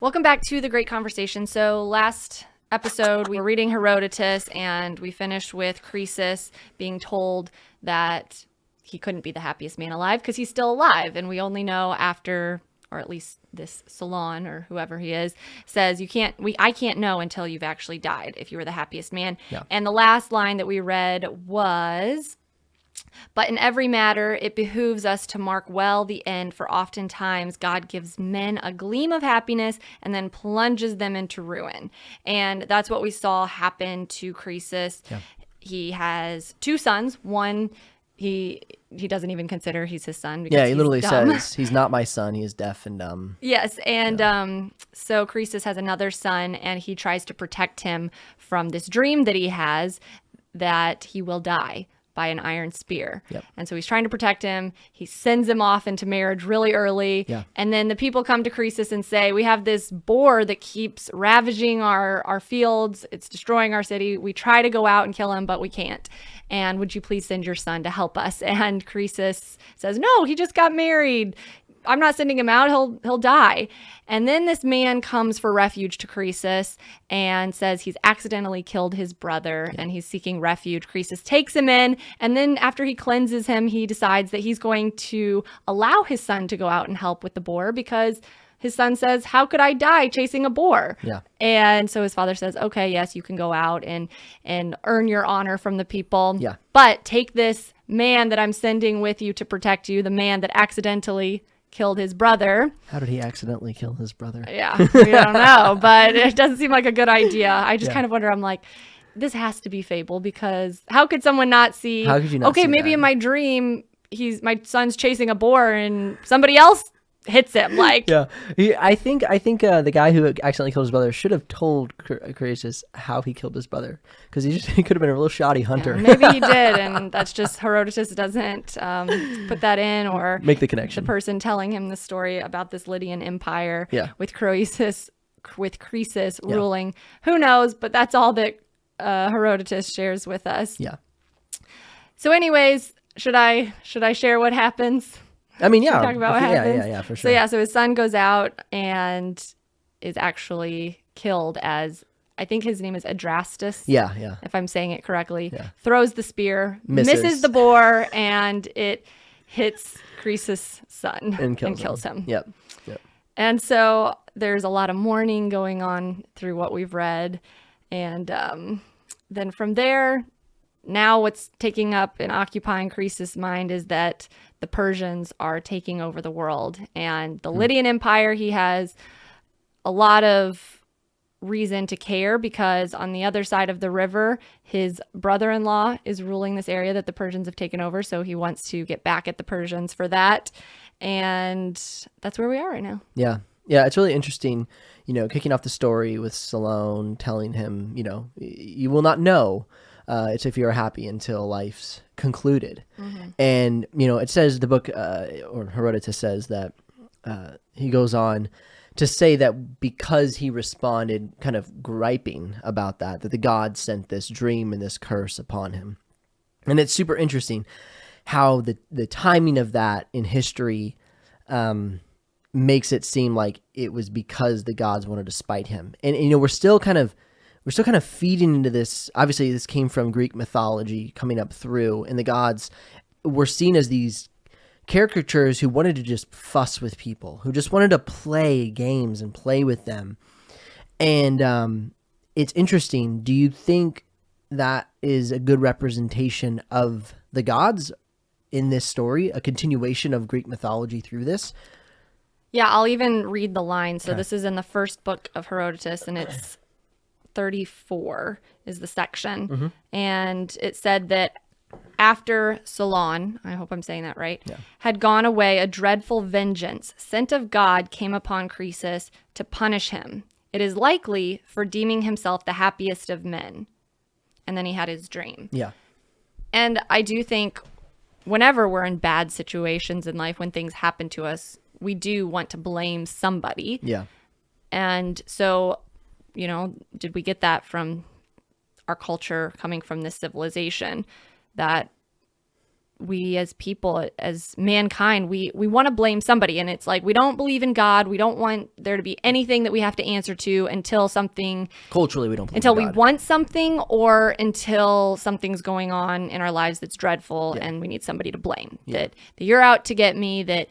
Welcome back to The Great Conversation. So last episode, we were reading Herodotus, and we finished with Croesus being told that he couldn't be the happiest man alive because he's still alive. And we only know after, or at least this Solon or whoever he is, says I can't know until you've actually died if you were the happiest man. Yeah. And the last line that we read was, "But in every matter, it behooves us to mark well the end, for oftentimes God gives men a gleam of happiness and then plunges them into ruin." And that's what we saw happen to Croesus. Yeah. He has two sons. One, he doesn't even consider he's his son. Because Yeah, he he's literally dumb. says, he's not my son, he is deaf and dumb. Yes, and so Croesus has another son, and he tries to protect him from this dream that he has that he will die by an iron spear. Yep. And so he's trying to protect him. He sends him off into marriage really early. Yeah. And then the people come to Croesus and say, "We have this boar that keeps ravaging our fields. It's destroying our city. We try to go out and kill him, but we can't. And would you please send your son to help us?" And Croesus says, "No, he just got married. I'm not sending him out. He'll die." And then this man comes for refuge to Croesus and says he's accidentally killed his brother and he's seeking refuge. Croesus takes him in, and then after he cleanses him, he decides that he's going to allow his son to go out and help with the boar because his son says, "How could I die chasing a boar?" Yeah. And so his father says, "Okay, yes, you can go out and earn your honor from the people. Yeah. But take this man that I'm sending with you to protect you, the man that accidentally killed his brother." How did he accidentally kill his brother? Yeah, we don't know, but it doesn't seem like a good idea. I just Yeah. kind of wonder, I'm like, this has to be fable, because how could someone not see, How could you not okay, see maybe that? in my dream, my son's chasing a boar and somebody else hits him. Like, Yeah, I think the guy who accidentally killed his brother should have told Croesus how he killed his brother, because he could have been a real shoddy hunter. maybe he did, and that's just Herodotus doesn't put that in, or Make the connection. the person telling him the story about this Lydian Empire Yeah. with Croesus ruling. Who knows? But that's all that Herodotus shares with us. Yeah, So, anyways, should I share what happens? I mean, yeah, Talk about what happens. yeah, for sure. So his son goes out and is actually killed as, I think his name is Adrastus. yeah. If I'm saying it correctly. Yeah. Throws the spear, Misses. misses the boar, and it hits Croesus' son And kills him. Yep. And so there's a lot of mourning going on through what we've read. And then from there, now what's taking up and occupying Croesus' mind is that the Persians are taking over the world. And the Lydian Empire, he has a lot of reason to care, because on the other side of the river, his brother-in-law is ruling this area that the Persians have taken over. So he wants to get back at the Persians for that. And that's where we are right now. Yeah. It's really interesting, kicking off the story with Solon telling him, you will not know it's if you're happy until life's concluded. Mm-hmm. And, it says the book, or Herodotus says that he goes on to say that because he responded kind of griping about that the gods sent this dream and this curse upon him. And it's super interesting how the timing of that in history makes it seem like it was because the gods wanted to spite him. And we're still kind of feeding into this. Obviously, this came from Greek mythology coming up through, and the gods were seen as these caricatures who wanted to just fuss with people, who just wanted to play games and play with them. And it's interesting. Do you think that is a good representation of the gods in this story, a continuation of Greek mythology through this? Yeah, I'll even read the line. So Okay. this is in the first book of Herodotus, and it's 34 is the section. Mm-hmm. And it said that after Solon, I hope I'm saying that right, Yeah. had gone away, a dreadful vengeance sent of God came upon Croesus to punish him. It is likely for deeming himself the happiest of men. And then he had his dream. Yeah. And I do think whenever we're in bad situations in life, when things happen to us, we do want to blame somebody. Yeah. And so, did we get that from our culture coming from this civilization, that we as people, as mankind, we want to blame somebody. And it's like, we don't believe in God. We don't want there to be anything that we have to answer to until something, culturally, we don't believe until in we God. want something, or until something's going on in our lives that's dreadful and we need somebody to blame. That you're out to get me, that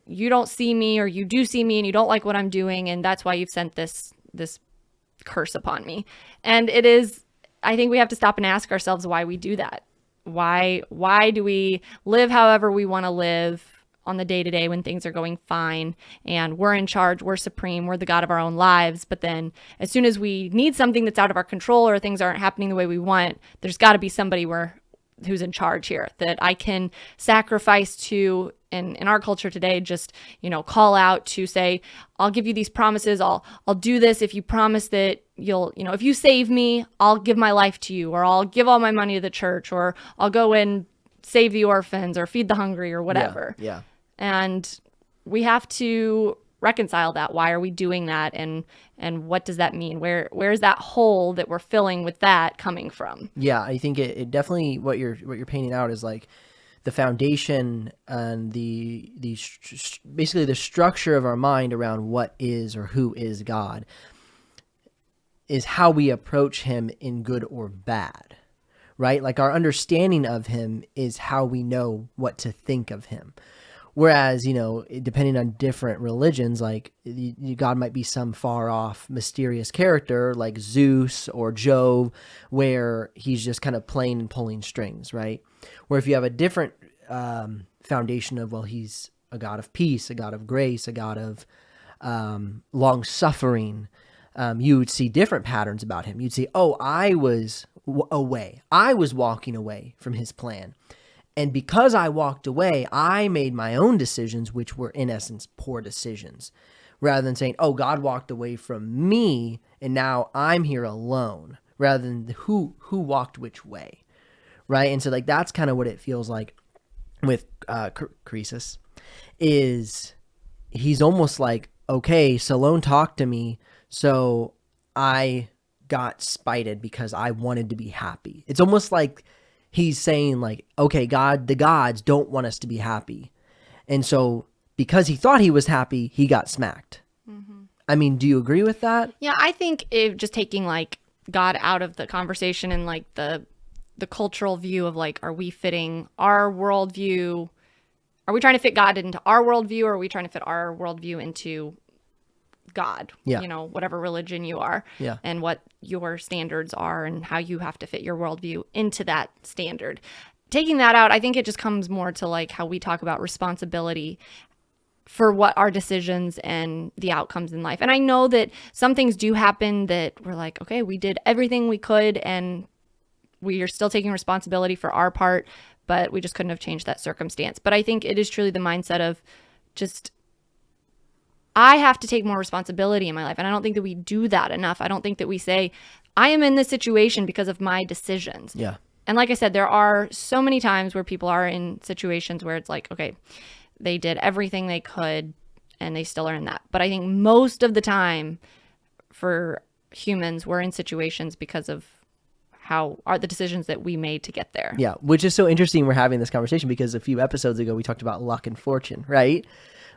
you don't see me, or you do see me and you don't like what I'm doing, and that's why you've sent this curse upon me. And it is, I think we have to stop and ask ourselves why we do that. Why do we live however we want to live on the day-to-day when things are going fine and we're in charge, we're supreme, we're the God of our own lives, but then as soon as we need something that's out of our control or things aren't happening the way we want, there's got to be somebody who's in charge here that I can sacrifice to, in our culture today, just, call out to say, I'll give you these promises. I'll do this if you promise that you'll, if you save me, I'll give my life to you, or I'll give all my money to the church, or I'll go and save the orphans or feed the hungry or whatever. Yeah. And we have to reconcile that. Why are we doing that? And what does that mean? Where's that hole that we're filling with that coming from? Yeah, I think it definitely, what you're painting out is like the foundation and basically the structure of our mind around what is or who is God is how we approach him in good or bad, right? Like our understanding of him is how we know what to think of him. Whereas, depending on different religions, like God might be some far off mysterious character like Zeus or Jove, where he's just kind of playing and pulling strings, right? Where if you have a different foundation of, well, he's a God of peace, a God of grace, a God of long suffering, you would see different patterns about him. You'd see, oh, I was away. I was walking away from his plan. And because I walked away, I made my own decisions, which were in essence poor decisions, rather than saying, oh, God walked away from me and now I'm here alone, rather than who walked which way, right? And so like that's kind of what it feels like with Croesus, is he's almost like, okay, Salome talked to me, so I got spited because I wanted to be happy. It's almost like he's saying like, okay, the gods don't want us to be happy. And so because he thought he was happy, he got smacked. Mm-hmm. I mean, do you agree with that? Yeah, I think if just taking like God out of the conversation and like the cultural view of like, are we fitting our worldview? Are we trying to fit God into our worldview, or are we trying to fit our worldview into God? Yeah. Whatever religion you are, yeah, and what your standards are and how you have to fit your worldview into that standard. Taking that out, I think it just comes more to like how we talk about responsibility for what our decisions and the outcomes in life. And I know that some things do happen that we're like, okay, we did everything we could and we are still taking responsibility for our part, but we just couldn't have changed that circumstance. But I think it is truly the mindset of just, I have to take more responsibility in my life. And I don't think that we do that enough. I don't think that we say, I am in this situation because of my decisions. Yeah. And like I said, there are so many times where people are in situations where it's like, okay, they did everything they could and they still are in that. But I think most of the time for humans, we're in situations because of how are the decisions that we made to get there. Yeah. Which is so interesting. We're having this conversation because a few episodes ago, we talked about luck and fortune, right?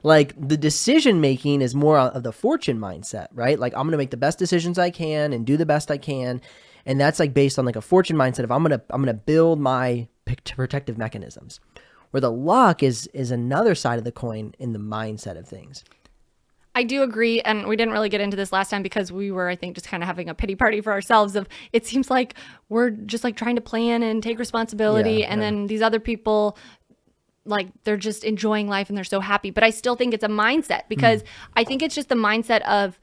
Like the decision making is more of the fortune mindset, right? Like I'm going to make the best decisions I can and do the best I can. And that's like based on like a fortune mindset of I'm going to build my protective mechanisms. Where the luck is another side of the coin in the mindset of things. I do agree. And we didn't really get into this last time because we were, I think, just kind of having a pity party for ourselves of it seems like we're just like trying to plan and take responsibility. And then these other people, like they're just enjoying life and they're so happy. But I still think it's a mindset because I think it's just the mindset of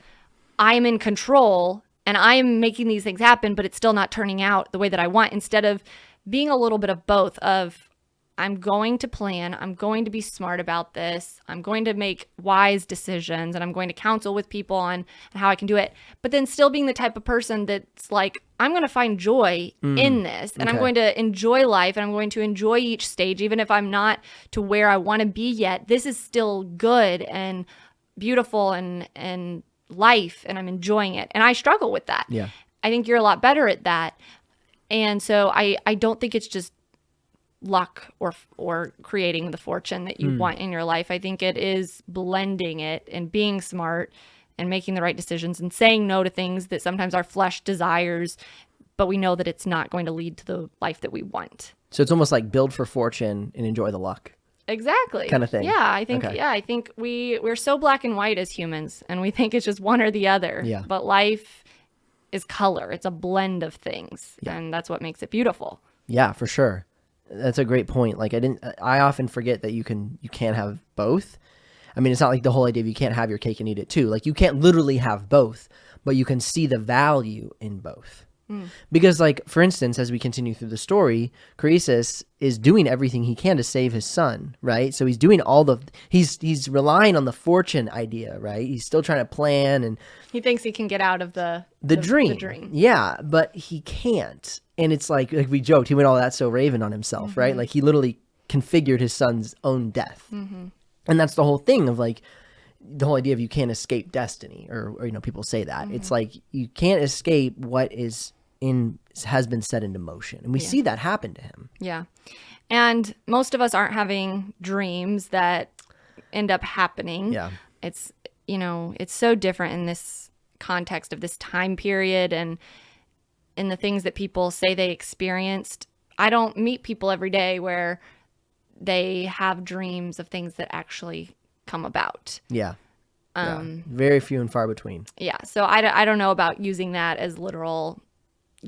I'm in control and I am making these things happen, but it's still not turning out the way that I want, instead of being a little bit of both of I'm going to plan, I'm going to be smart about this, I'm going to make wise decisions, and I'm going to counsel with people on how I can do it. But then still being the type of person that's like, I'm going to find joy in this, and I'm going to enjoy life, and I'm going to enjoy each stage, even if I'm not to where I want to be yet. This is still good and beautiful and life, and I'm enjoying it. And I struggle with that. Yeah. I think you're a lot better at that. And so I don't think it's just luck or creating the fortune that you want in your life. I think it is blending it and being smart and making the right decisions and saying no to things that sometimes our flesh desires, but we know that it's not going to lead to the life that we want. So it's almost like build for fortune and enjoy the luck. Exactly. Kind of thing. Yeah, I think I think we're so black and white as humans, and we think it's just one or the other. Yeah. But life is color. It's a blend of things, and that's what makes it beautiful. Yeah, for sure. That's a great point. Like I often forget that you can't have both. I mean, it's not like the whole idea of you can't have your cake and eat it too. Like you can't literally have both, but you can see the value in both. Because like, for instance, as we continue through the story, Croesus is doing everything he can to save his son, right? So he's doing he's relying on the fortune idea, right? He's still trying to plan, and he thinks he can get out of the dream. The dream. Yeah, but he can't. And it's like we joked, he went all that so raven on himself, right? Like he literally configured his son's own death. And that's the whole thing of like, the whole idea of you can't escape destiny, or people say that. It's like you can't escape what has been set into motion, and we see that happen to him. Yeah, and most of us aren't having dreams that end up happening. Yeah, it's it's so different in this context of this time period and in the things that people say they experienced. I don't meet people every day where they have dreams of things that actually come about. Yeah. Very few and far between. Yeah. So I don't know about using that as literal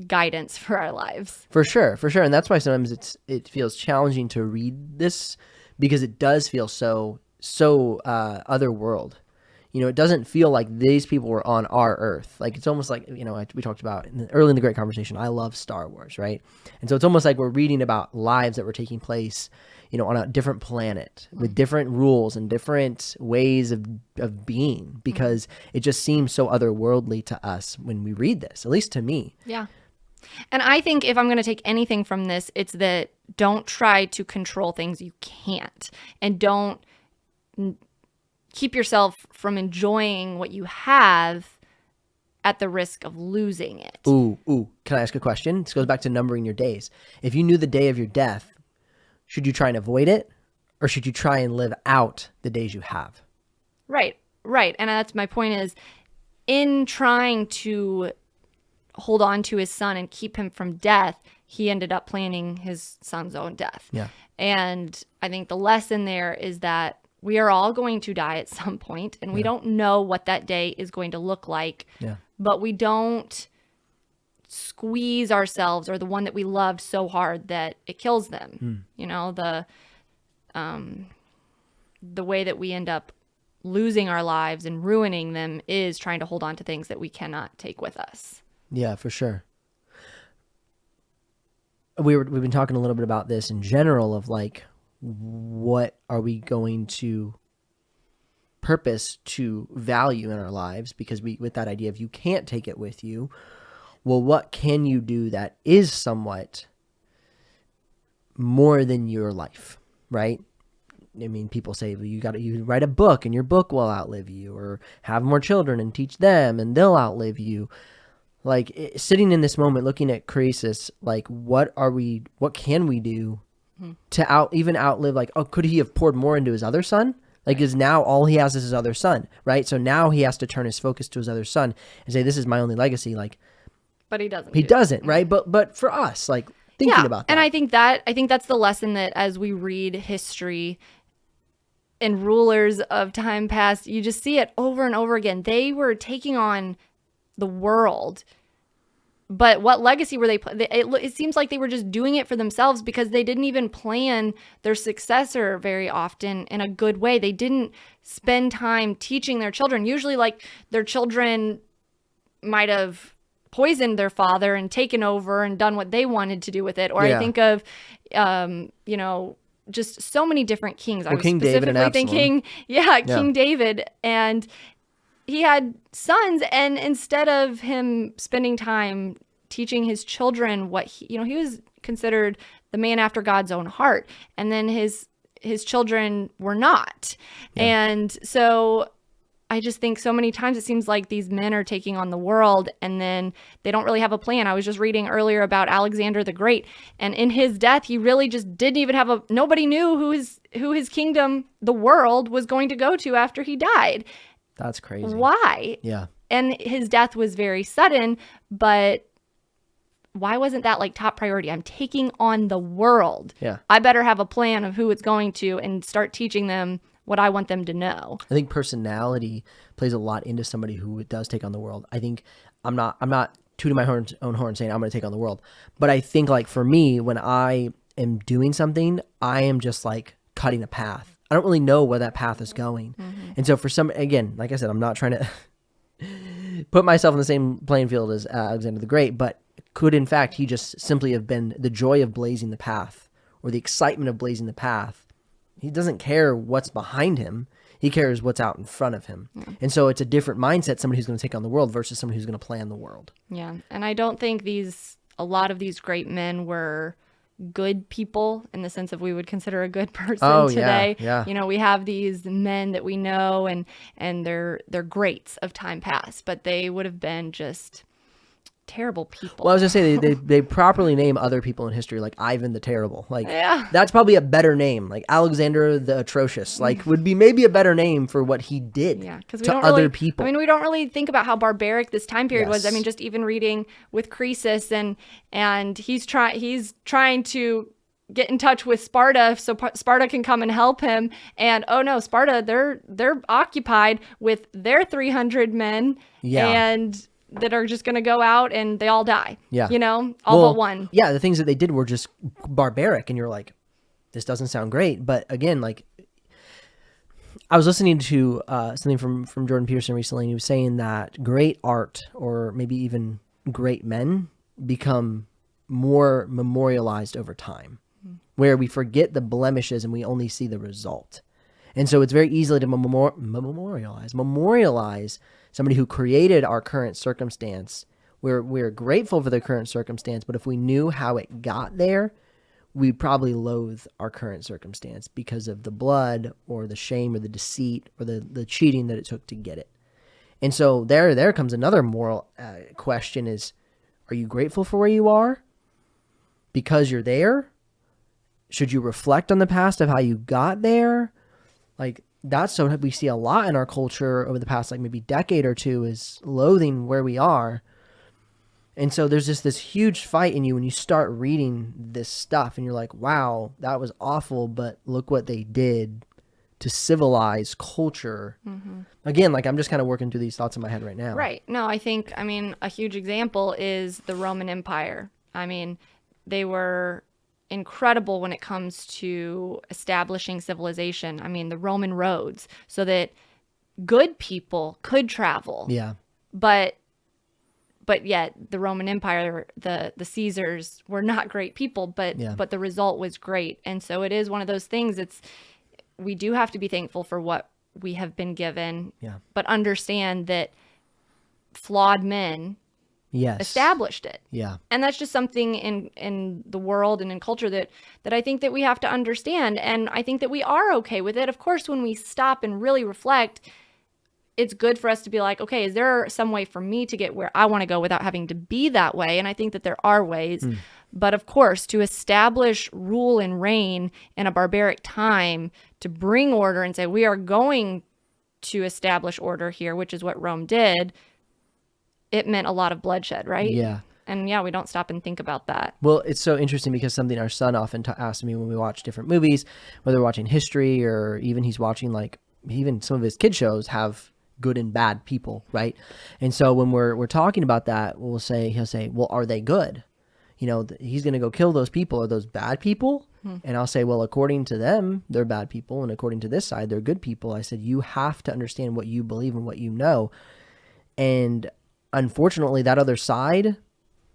guidance for our lives. For sure. And that's why sometimes it feels challenging to read this, because it does feel so otherworld. It doesn't feel like these people were on our earth. Like it's almost like, we talked about early in the great conversation, I love Star Wars, right? And so it's almost like we're reading about lives that were taking place, on a different planet with different rules and different ways of being, because it just seems so otherworldly to us when we read this, at least to me. Yeah. And I think if I'm going to take anything from this, it's that don't try to control things you can't, and don't keep yourself from enjoying what you have at the risk of losing it. Ooh. Can I ask a question? This goes back to numbering your days. If you knew the day of your death, should you try and avoid it, or should you try and live out the days you have? Right. And that's my point, is in trying to hold on to his son and keep him from death, he ended up planning his son's own death. Yeah. And I think the lesson there is that we are all going to die at some point, and we don't know what that day is going to look like. Yeah. But we don't squeeze ourselves or the one that we loved so hard that it kills them. The way that we end up losing our lives and ruining them is trying to hold on to things that we cannot take with us. Yeah, for sure. We've been talking a little bit about this in general, of like, what are we going to purpose to value in our lives? Because with that idea of you can't take it with you, well, what can you do that is somewhat more than your life, right? I mean, people say, well, you write a book and your book will outlive you, or have more children and teach them and they'll outlive you. Like sitting in this moment, looking at Croesus, like what can we do to even outlive? Like, could he have poured more into his other son? Like, is now all he has is his other son, right? So now he has to turn his focus to his other son and say, this is my only legacy. Like, but he doesn't. He doesn't, right? But for us, like thinking about that. And I think that's the lesson, that as we read history and rulers of time past, you just see it over and over again. They were taking on the world, but what legacy were they? It seems like they were just doing it for themselves, because they didn't even plan their successor very often in a good way. They didn't spend time teaching their children. Usually, like, their children might have poisoned their father and taken over and done what they wanted to do with it. Or I think of, just so many different kings. I was King David and Absalom. King David. And he had sons, and instead of him spending time teaching his children what he was considered the man after God's own heart. And then his children were not. And so I just think so many times it seems like these men are taking on the world and then they don't really have a plan. I was just reading earlier about Alexander the Great, and in his death, he really just didn't even have nobody knew who his kingdom, the world, was going to go to after he died. That's crazy. Why? Yeah. And his death was very sudden, but why wasn't that like top priority? I'm taking on the world. Yeah. I better have a plan of who it's going to and start teaching them what I want them to know. I think personality plays a lot into somebody who does take on the world. I think I'm not tooting my own horn saying I'm going to take on the world, but I think like for me, when I am doing something, I am just like cutting a path. I don't really know where that path is going. Mm-hmm. And so for some, again, like I said, I'm not trying to put myself in the same playing field as Alexander the Great, but could in fact he just simply have been the joy of blazing the path or the excitement of blazing the path. He doesn't care what's behind him. He cares what's out in front of him. Yeah. And so it's a different mindset, somebody who's going to take on the world versus somebody who's going to plan the world. Yeah. And I don't think a lot of these great men were good people in the sense of we would consider a good person today. Yeah. You know, we have these men that we know and they're greats of time past, but they would have been just terrible people. Well, I was going to say, they properly name other people in history, like Ivan the Terrible. Like, that's probably a better name. Like Alexander the Atrocious, like would be maybe a better name for what he did to other people. I mean, we don't really think about how barbaric this time period was. I mean, just even reading with Croesus and he's trying to get in touch with Sparta so Sparta can come and help him. And oh no, Sparta, they're occupied with their 300 men and that are just going to go out and they all die. Yeah. You know, all but one. Yeah. The things that they did were just barbaric. And you're like, this doesn't sound great. But again, like I was listening to something from Jordan Peterson recently, and he was saying that great art or maybe even great men become more memorialized over time, where we forget the blemishes and we only see the result. And so it's very easy to memorialize somebody who created our current circumstance. We're grateful for the current circumstance, but if we knew how it got there, we'd probably loathe our current circumstance because of the blood or the shame or the deceit or the cheating that it took to get it. And so there comes another moral question is, are you grateful for where you are because you're there? Should you reflect on the past of how you got there? Like, that's what we see a lot in our culture over the past, like, maybe decade or two, is loathing where we are. And so there's just this huge fight in you when you start reading this stuff and you're like, wow, that was awful, but look what they did to civilize culture. Mm-hmm. Again, like, I'm just kind of working through these thoughts in my head right now. Right. No, I think, a huge example is the Roman Empire. They were incredible when it comes to establishing civilization. The Roman roads, so that good people could travel. Yeah. But yet the Roman Empire, the Caesars were not great people, but the result was great. And so it is one of those things. We do have to be thankful for what we have been given, but understand that flawed men established it. Yeah. And that's just something in the world and in culture that I think that we have to understand. And I think that we are okay with it. Of course, when we stop and really reflect, it's good for us to be like, okay, is there some way for me to get where I want to go without having to be that way? And I think that there are ways. But of course, to establish rule and reign in a barbaric time, to bring order and say, we are going to establish order here, which is what Rome did, it meant a lot of bloodshed, right? Yeah. And we don't stop and think about that. Well, it's so interesting because something our son often asks me when we watch different movies, whether we're watching history or even he's watching, like, even some of his kid shows have good and bad people, right? And so when we're talking about that, he'll say, well, are they good? He's going to go kill those people. Are those bad people? And I'll say, well, according to them, they're bad people. And according to this side, they're good people. I said, you have to understand what you believe and what you know. And unfortunately, that other side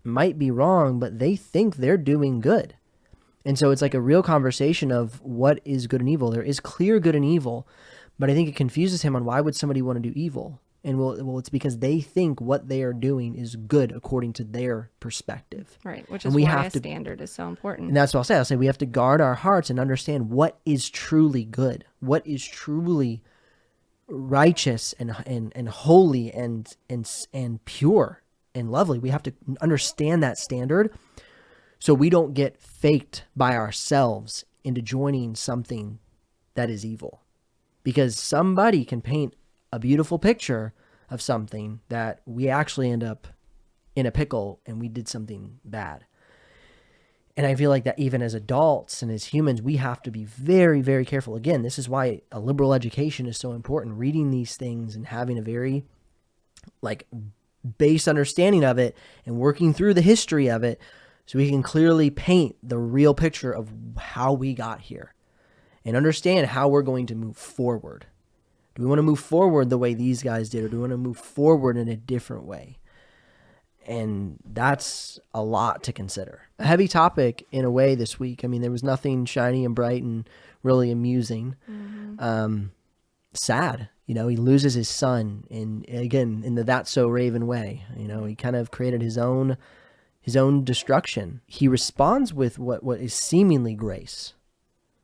might be wrong, but they think they're doing good. And so it's like a real conversation of what is good and evil. There is clear good and evil, but I think it confuses him on why would somebody want to do evil? And well, it's because they think what they are doing is good according to their perspective. Right, which is why a standard is so important. And that's what I'll say we have to guard our hearts and understand what is truly good, what is truly righteous and holy and pure and lovely. We have to understand that standard so we don't get faked by ourselves into joining something that is evil. Because somebody can paint a beautiful picture of something that we actually end up in a pickle and we did something bad. And I feel like that even as adults and as humans, we have to be very, very careful. Again, this is why a liberal education is so important. Reading these things and having a very base understanding of it and working through the history of it so we can clearly paint the real picture of how we got here and understand how we're going to move forward. Do we want to move forward the way these guys did, or do we want to move forward in a different way? And that's a lot to consider. A heavy topic in a way this week. I mean, there was nothing shiny and bright and really amusing. Mm-hmm. Sad. He loses his son in the That's So Raven way. He kind of created his own destruction. He responds with what is seemingly grace,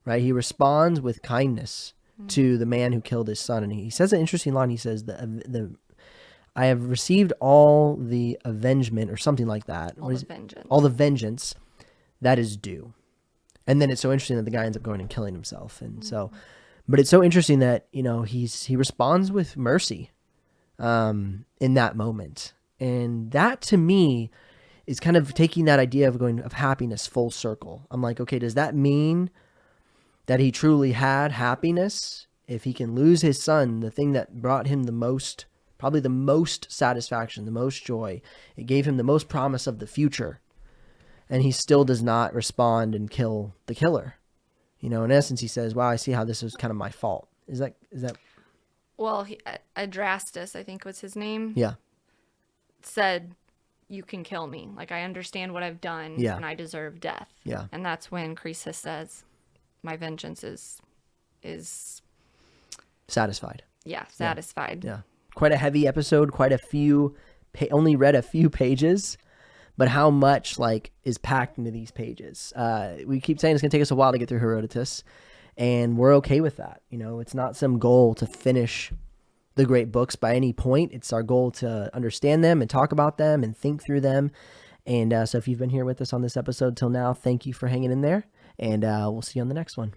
right? He responds with kindness to the man who killed his son. And he says an interesting line. He says, I have received all the avengement, or something like that. All the vengeance that is due. And then it's so interesting that the guy ends up going and killing himself. And but it's so interesting that, he responds with mercy in that moment. And that to me is kind of taking that idea of happiness full circle. I'm like, okay, does that mean that he truly had happiness? If he can lose his son, the thing that brought him probably the most satisfaction, the most joy, it gave him the most promise of the future, and he still does not respond and kill the killer. In essence, he says, wow, I see how this was kind of my fault. Is that? Well, Adrastus, I think was his name. Yeah. Said, you can kill me. I understand what I've done, yeah, and I deserve death. Yeah. And that's when Croesus says, my vengeance is satisfied. Yeah, satisfied. Yeah. Quite a heavy episode, only read a few pages, but how much is packed into these pages. We keep saying it's going to take us a while to get through Herodotus, and we're okay with that. It's not some goal to finish the great books by any point. It's our goal to understand them and talk about them and think through them. And so if you've been here with us on this episode till now, thank you for hanging in there, and we'll see you on the next one.